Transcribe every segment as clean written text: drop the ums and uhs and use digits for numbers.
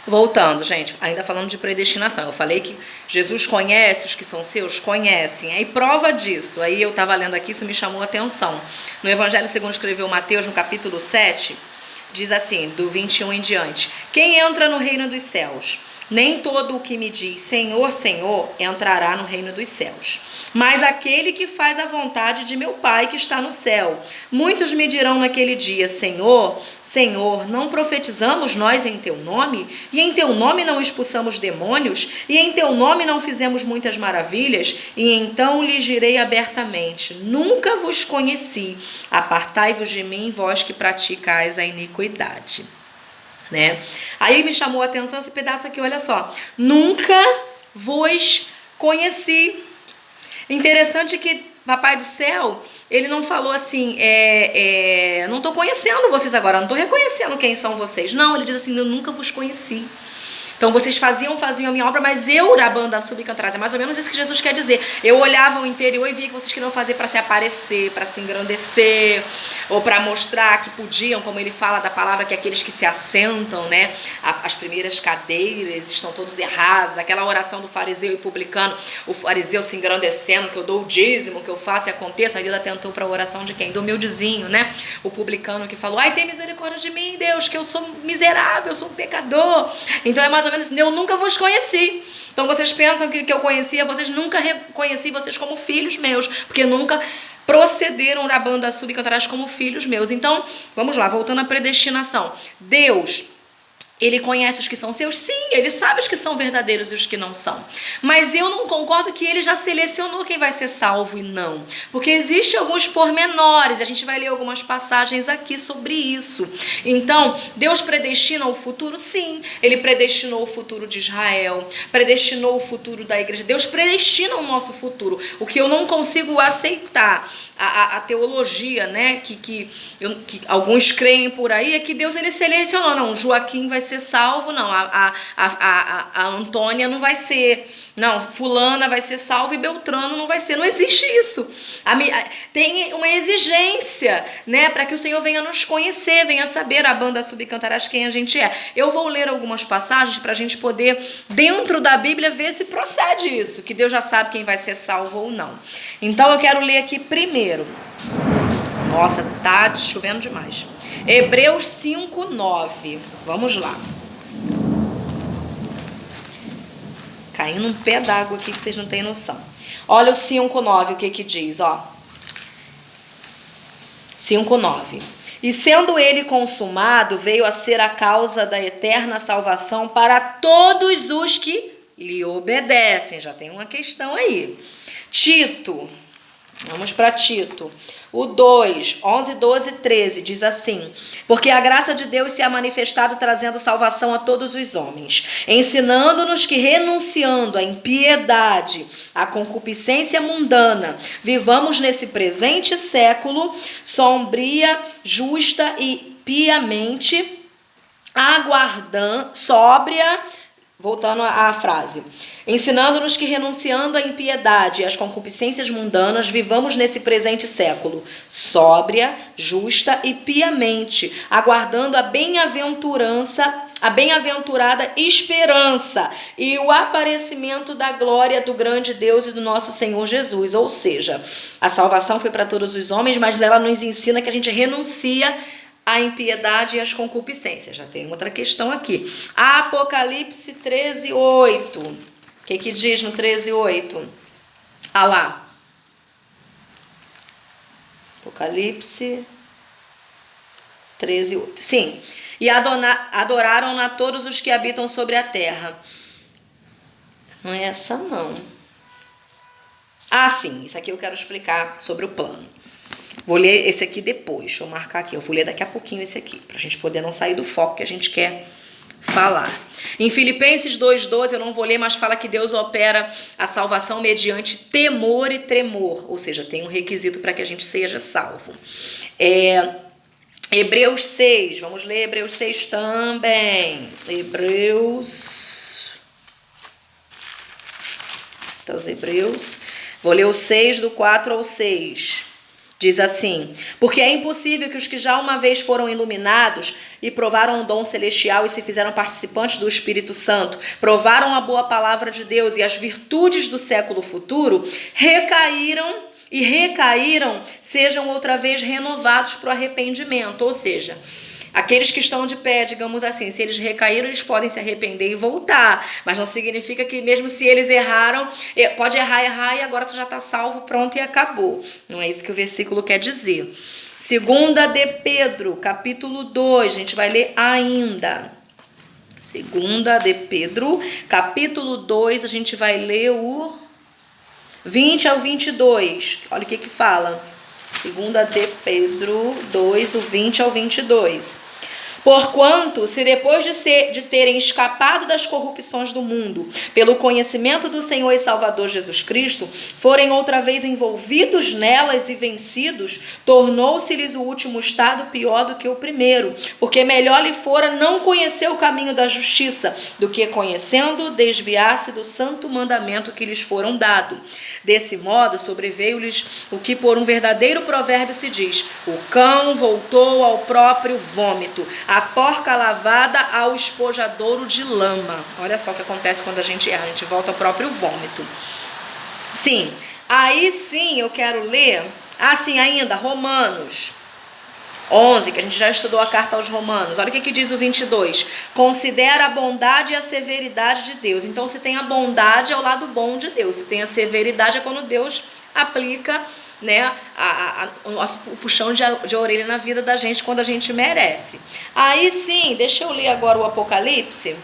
Voltando, gente, ainda falando de predestinação, eu falei que Jesus conhece os que são seus, conhecem, aí prova disso, aí eu estava lendo aqui, isso me chamou a atenção. No Evangelho segundo escreveu Mateus, no capítulo 7, diz assim, do 21 em diante: quem entra no reino dos céus? Nem todo o que me diz Senhor, Senhor, entrará no reino dos céus, mas aquele que faz a vontade de meu Pai que está no céu. Muitos me dirão naquele dia: Senhor, Senhor, não profetizamos nós em teu nome? E em teu nome não expulsamos demônios? E em teu nome não fizemos muitas maravilhas? E então lhes direi abertamente: nunca vos conheci. Apartai-vos de mim, vós que praticais a iniquidade. Né? Aí me chamou a atenção esse pedaço aqui, olha só. Nunca vos conheci. Interessante que Papai do Céu, ele não falou assim, não estou conhecendo vocês agora, não estou reconhecendo quem são vocês. Não, ele diz assim, eu nunca vos conheci. Então vocês faziam a minha obra, mas eu, Rabanda Subcantarás, é mais ou menos isso que Jesus quer dizer. Eu olhava o interior e via que vocês queriam fazer para se aparecer, para se engrandecer, ou para mostrar que podiam, como ele fala da palavra, que aqueles que se assentam, né, as primeiras cadeiras estão todos errados. Aquela oração do fariseu e publicano, o fariseu se engrandecendo, que eu dou o dízimo, que eu faço e aconteça. Aí Deus atentou para a oração de quem? Do humildezinho, né? O publicano que falou, ai, tem misericórdia de mim, Deus, que eu sou miserável, eu sou um pecador. Então é mais ou menos, eu nunca vos conheci. Então vocês pensam que eu conhecia, vocês nunca reconheci vocês como filhos meus, porque nunca procederam na banda subcantarás como filhos meus. Então, vamos lá, voltando à predestinação. Deus, ele conhece os que são seus? Sim, ele sabe os que são verdadeiros e os que não são. Mas eu não concordo que ele já selecionou quem vai ser salvo e não. Porque existem alguns pormenores, a gente vai ler algumas passagens aqui sobre isso. Então, Deus predestina o futuro? Sim. Ele predestinou o futuro de Israel, predestinou o futuro da igreja. Deus predestina o nosso futuro. O que eu não consigo aceitar, a teologia, né, que alguns creem por aí, é que Deus ele selecionou. Não, Joaquim vai ser salvo, não, a Antônia não vai ser, não, fulana vai ser salvo e Beltrano não vai ser. Não existe isso. Tem uma exigência, né, para que o Senhor venha nos conhecer, venha saber, a banda subcantarás, quem a gente é. Eu vou ler algumas passagens para a gente poder, dentro da Bíblia, ver se procede isso, que Deus já sabe quem vai ser salvo ou não. Então eu quero ler aqui primeiro. Nossa, tá chovendo demais. Hebreus 5:9. Vamos lá. Caindo um pé d'água aqui que vocês não têm noção. Olha o 5:9, o que diz, ó. 5:9. E sendo ele consumado, veio a ser a causa da eterna salvação para todos os que lhe obedecem. Já tem uma questão aí. Tito, vamos para Tito. O 2, 11, 12, 13, diz assim: porque a graça de Deus se é manifestado trazendo salvação a todos os homens, ensinando-nos que, renunciando à impiedade, à concupiscência mundana, vivamos nesse presente século sombria, justa e piamente, aguardando, sóbria. Voltando à frase, ensinando-nos que, renunciando à impiedade e às concupiscências mundanas, vivamos nesse presente século, sóbria, justa e piamente, aguardando a bem-aventurada esperança e o aparecimento da glória do grande Deus e do nosso Senhor Jesus. Ou seja, a salvação foi para todos os homens, mas ela nos ensina que a gente renuncia a impiedade e as concupiscências. Já tem outra questão aqui. Apocalipse 13:8. O que diz no 13:8? Ah lá. Apocalipse 13:8. Sim. E adoraram a todos os que habitam sobre a terra. Não é essa, não. Ah, sim. Isso aqui eu quero explicar sobre o plano. Vou ler esse aqui depois, deixa eu marcar aqui. Eu vou ler daqui a pouquinho esse aqui, pra gente poder não sair do foco que a gente quer falar. Em Filipenses 2:12, eu não vou ler, mas fala que Deus opera a salvação mediante temor e tremor. Ou seja, tem um requisito para que a gente seja salvo. Hebreus 6, vamos ler Hebreus 6 também. Então, os Hebreus. Vou ler o 6, do 4 ao 6. Diz assim: porque é impossível que os que já uma vez foram iluminados e provaram o dom celestial e se fizeram participantes do Espírito Santo, provaram a boa palavra de Deus e as virtudes do século futuro, recaíram, sejam outra vez renovados para o arrependimento. Ou seja, aqueles que estão de pé, digamos assim, se eles recaíram, eles podem se arrepender e voltar. Mas não significa que mesmo se eles erraram, pode errar e agora tu já está salvo, pronto e acabou. Não é isso que o versículo quer dizer. 2 de Pedro, capítulo 2, a gente vai ler ainda. 2 de Pedro, capítulo 2, a gente vai ler o 20 ao 22. Olha o que fala. 2 de Pedro 2, o 20 ao 22. Porquanto, se depois de terem escapado das corrupções do mundo, pelo conhecimento do Senhor e Salvador Jesus Cristo, forem outra vez envolvidos nelas e vencidos, tornou-se-lhes o último estado pior do que o primeiro, porque melhor lhe fora não conhecer o caminho da justiça, do que conhecendo, desviar-se do santo mandamento que lhes foram dado. Desse modo, sobreveio-lhes o que por um verdadeiro provérbio se diz: o cão voltou ao próprio vômito, a porca lavada ao espojadouro de lama. Olha só o que acontece quando a gente erra, a gente volta ao próprio vômito. Sim, aí sim eu quero ler, ainda, Romanos 11, que a gente já estudou a carta aos Romanos. Olha o que diz o 22. Considera a bondade e a severidade de Deus. Então, se tem a bondade, é o lado bom de Deus. Se tem a severidade, é quando Deus aplica, né, o puxão de orelha na vida da gente quando a gente merece. Aí sim, deixa eu ler agora o Apocalipse.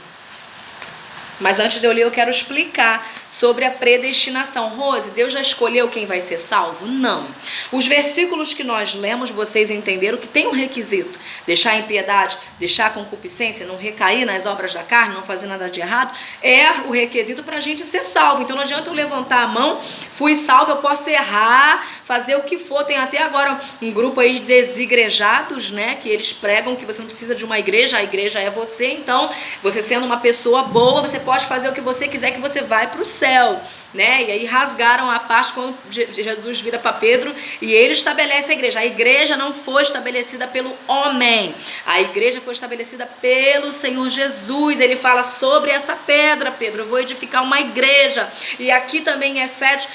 Mas antes de eu ler, eu quero explicar sobre a predestinação. Rose, Deus já escolheu quem vai ser salvo? Não. Os versículos que nós lemos, vocês entenderam que tem um requisito: deixar a impiedade, deixar a concupiscência, não recair nas obras da carne, não fazer nada de errado, é o requisito para a gente ser salvo. Então não adianta eu levantar a mão, fui salvo, eu posso errar, fazer o que for. Tem até agora um grupo aí de desigrejados, né, que eles pregam que você não precisa de uma igreja, a igreja é você. Então, você sendo uma pessoa boa, você pode fazer o que você quiser, que você vai para o céu, né? E aí rasgaram a paz quando Jesus vira para Pedro e ele estabelece a igreja. A igreja não foi estabelecida pelo homem, a igreja foi estabelecida pelo Senhor Jesus. Ele fala: sobre essa pedra, Pedro, eu vou edificar uma igreja. E aqui também em Efésios,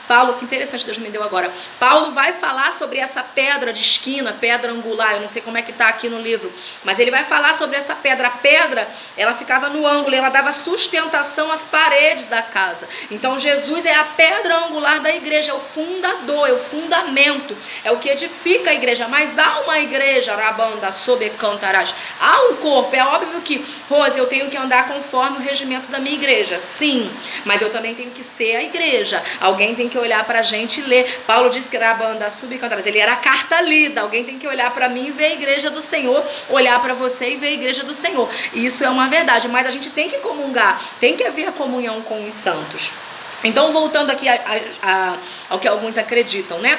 Paulo, que interessante, Deus me deu agora. Paulo vai falar sobre essa pedra de esquina, pedra angular, eu não sei como é que está aqui no livro, mas ele vai falar sobre essa pedra. A pedra, ela ficava no ângulo, ela dava sustentação às paredes da casa. Então Jesus é a pedra angular da igreja, é o fundador, é o fundamento, é o que edifica a igreja. Mas há uma igreja, há um corpo. É óbvio que, Rose, eu tenho que andar conforme o regimento da minha igreja, sim, mas eu também tenho que ser a igreja. Alguém tem que olhar pra gente e ler. Paulo disse que era a banda subcantaras, ele era a carta lida. Alguém tem que olhar pra mim e ver a igreja do Senhor, olhar pra você e ver a igreja do Senhor. Isso é uma verdade, mas a gente tem que comungar, tem que haver a comunhão com os santos. Então, voltando aqui ao que alguns acreditam, né?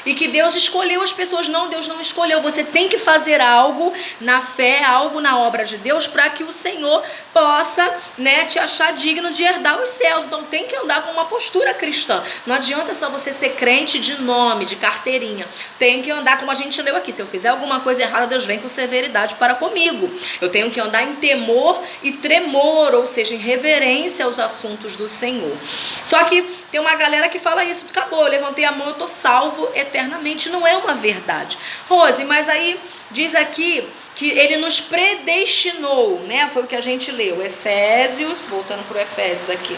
E que Deus escolheu as pessoas. Não, Deus não escolheu. Você tem que fazer algo na fé, algo na obra de Deus, para que o Senhor possa, né, te achar digno de herdar os céus. Então tem que andar com uma postura cristã. Não adianta só você ser crente de nome, de carteirinha. Tem que andar como a gente leu aqui. Se eu fizer alguma coisa errada, Deus vem com severidade para comigo. Eu tenho que andar em temor e tremor, ou seja, em reverência aos assuntos do Senhor. Só que tem uma galera que fala isso: acabou, eu levantei a mão, eu tô salvo eternamente. Não é uma verdade. Rose, mas aí diz aqui que ele nos predestinou, né? Foi o que a gente leu. Efésios, voltando para o Efésios aqui.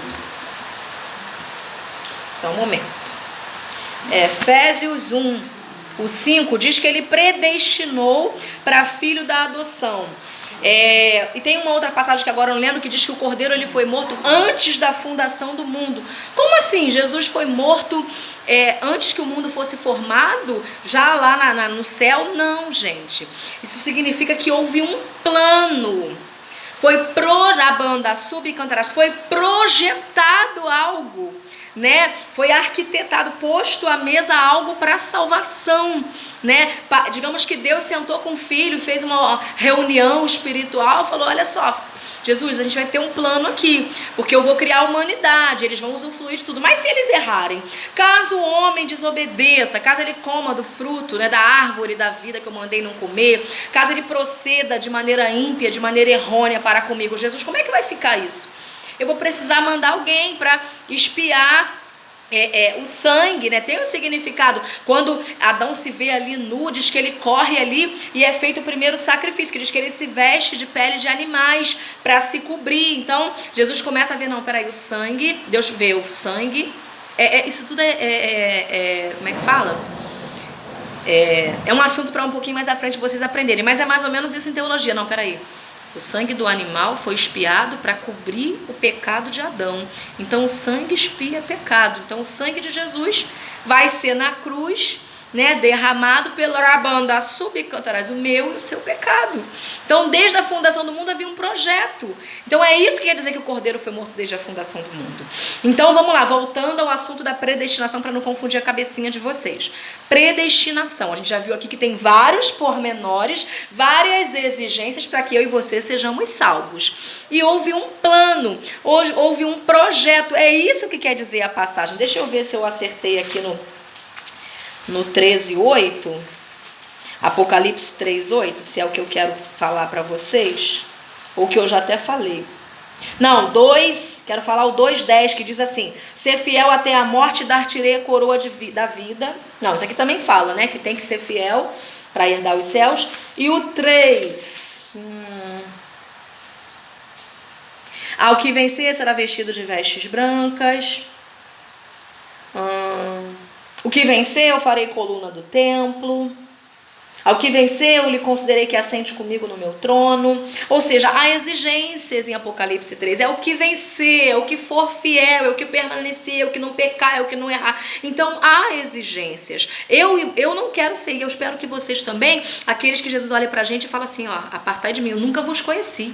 Só um momento. Efésios 1, o 5, diz que ele predestinou para filho da adoção. E tem uma outra passagem que agora eu não lembro, que diz que o cordeiro ele foi morto antes da fundação do mundo. Como assim? Jesus foi morto antes que o mundo fosse formado? Já lá no céu? Não, gente. Isso significa que houve um plano. Foi projetado algo né? Foi arquitetado, posto à mesa algo para salvação, né? Digamos que Deus sentou com o filho, fez uma reunião espiritual, falou: olha só, Jesus, a gente vai ter um plano aqui, porque eu vou criar a humanidade, eles vão usufruir de tudo. Mas se eles errarem, caso o homem desobedeça, caso ele coma do fruto, né, da árvore da vida que eu mandei não comer, caso ele proceda de maneira ímpia, de maneira errônea para comigo, Jesus, como é que vai ficar isso? Eu vou precisar mandar alguém para espiar o sangue, né? Tem um significado. Quando Adão se vê ali nu, diz que ele corre ali e é feito o primeiro sacrifício, que diz que ele se veste de pele de animais para se cobrir. Então Jesus começa a ver, não, peraí, o sangue, Deus vê o sangue, isso tudo como é que fala? É um assunto para um pouquinho mais à frente vocês aprenderem, mas é mais ou menos isso em teologia. Não, peraí, o sangue do animal foi expiado para cobrir o pecado de Adão. Então o sangue expia pecado. Então o sangue de Jesus vai ser na cruz, né, derramado pelo Rabanda Subcantarás, o meu e o seu pecado. Então desde a fundação do mundo havia um projeto. Então é isso que quer dizer que o Cordeiro foi morto desde a fundação do mundo. Então vamos lá, voltando ao assunto da predestinação, para não confundir a cabecinha de vocês. Predestinação, a gente já viu aqui que tem vários pormenores, várias exigências para que eu e você sejamos salvos. E houve um plano, houve um projeto, é isso que quer dizer a passagem. Deixa eu ver se eu acertei aqui no 13:8, Apocalipse 3:8, se é o que eu quero falar para vocês, ou que eu já até falei. Não, quero falar o 2:10, que diz assim: ser fiel até a morte, dar-te-ei a coroa da vida. Não, isso aqui também fala, né, que tem que ser fiel para herdar os céus. E o 3, ao que vencer será vestido de vestes brancas. O que vencer eu farei coluna do templo. Ao que vencer eu lhe considerei que assente comigo no meu trono. Ou seja, há exigências em Apocalipse 3. É o que vencer, é o que for fiel, é o que permanecer, é o que não pecar, é o que não errar. Então há exigências. Eu não quero ser, e eu espero que vocês também, aqueles que Jesus olha pra gente e fala assim: ó, apartai de mim, eu nunca vos conheci.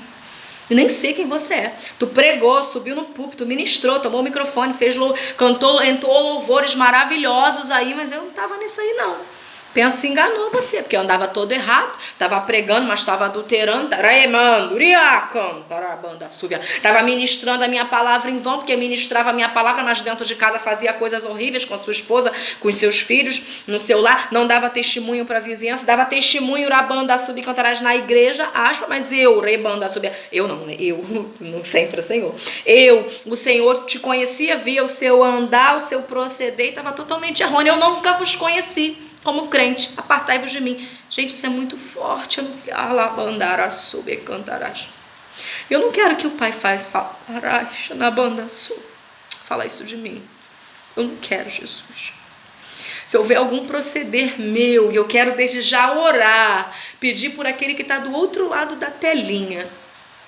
Eu nem sei quem você é. Tu pregou, subiu no púlpito, ministrou, tomou o microfone, cantou, entoou louvores maravilhosos aí, mas eu não estava nisso aí não. Penso que enganou você, porque eu andava todo errado, estava pregando, mas estava adulterando, estava ministrando a minha palavra em vão, porque ministrava a minha palavra, mas dentro de casa fazia coisas horríveis com a sua esposa, com os seus filhos, no seu lar, não dava testemunho para a vizinhança, dava testemunho Rabanda Subcantarás na igreja, mas eu, Rebanda Sub, eu não, né? Eu, não sempre o Senhor, o Senhor te conhecia, via o seu andar, o seu proceder, e estava totalmente errôneo. Eu nunca vos conheci como crente, apartai-vos de mim. Gente, isso é muito forte. Eu não quero que o Pai fala isso de mim. Eu não quero, Jesus. Se houver algum proceder meu, e eu quero desde já orar, pedir por aquele que está do outro lado da telinha.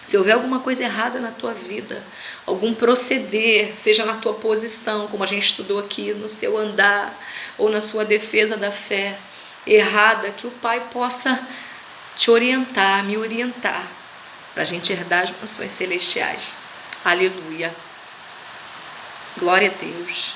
Se houver alguma coisa errada na tua vida, algum proceder, seja na tua posição, como a gente estudou aqui, no seu andar, ou na sua defesa da fé errada, que o Pai possa te orientar, me orientar, para a gente herdar as mansões celestiais. Aleluia. Glória a Deus.